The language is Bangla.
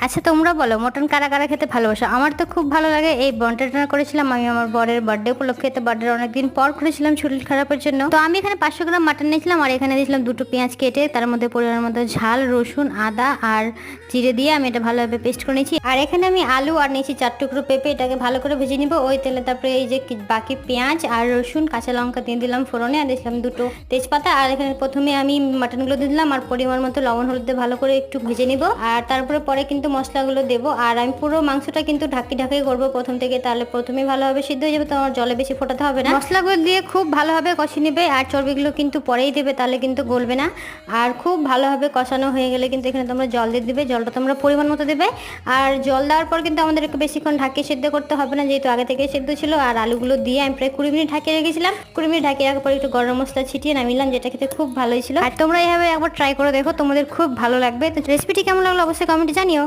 আচ্ছা তোমরা বলো মটন কারা কারা খেতে ভালোবাসো? আমার তো খুব ভালো লাগে। এই বন্টনটা করেছিলাম আমি আমার বরের বার্থডে উপলক্ষে। তো বার্থডে অনেকদিন পর করেছিলাম শরীর খারাপের জন্য। তো আমি এখানে 500 গ্রাম মাটন নিয়েছিলাম আর এখানে দিয়েছিলাম দুটো পেঁয়াজ কেটে, তার মধ্যে পরিমাণ মতো ঝাল, রসুন, আদা আর জিরে দিয়ে আমি এটা ভালোভাবে পেস্ট করে নিয়েছি। আর এখানে আমি আলু আর নিয়েছি 4 টুকরো পেঁপে, এটাকে ভালো করে ভেজে নিব ওই তেলে। তারপরে এই যে বাকি পেঁয়াজ আর রসুন, কাঁচা লঙ্কা দিয়ে দিলাম ফোড়নে, আর দিয়েছিলাম দুটো তেজপাতা। আর এখানে প্রথমে আমি মাটনগুলো দিয়ে দিলাম আর পরিমাণ মতো লবণ হলুদ দিয়ে ভালো করে একটু ভেজে নিব। আর তারপরে পরে কিন্তু মশলাগুলো দেবো। আর আমি পুরো মাংসটা কিন্তু ঢাকি করবো প্রথম থেকে, তাহলে প্রথমেই ভালোভাবে সিদ্ধ হয়ে যাবে, তো আমার জলে বেশি ফোটাতে হবে না। মশলাগুলো দিয়ে খুব ভালোভাবে কষিয়ে নেবে আর চর্বিগুলো কিন্তু পরেই দেবে, তাহলে কিন্তু গলবে না। আর খুব ভালোভাবে কষানো হয়ে গেলে কিন্তু এখানে তোমরা জল দিয়ে দিবে, জলটা তোমরা পরিমাণ মতো দেবে। আর জল দেওয়ার পর কিন্তু আমাদের একটু বেশিক্ষণ ঢাকিয়ে সিদ্ধ করতে হবে না, যেহেতু আগে থেকে সিদ্ধ ছিল। আর আলুগুলো দিয়ে আমি প্রায় 20 মিনিট ঢাকিয়ে রেখেছিলাম। 20 মিনিট ঢাকিয়ে রাখার পর একটু গরম মশলা ছিটিয়ে নামিলাম, যেটা খেতে খুব ভালোই ছিল। আর তোমরা এইভাবে একবার ট্রাই করে দেখো, তোমাদের খুব ভালো লাগবে। তো রেসিপিটি কেমন লাগলো অবশ্যই কমেন্টে জানিও।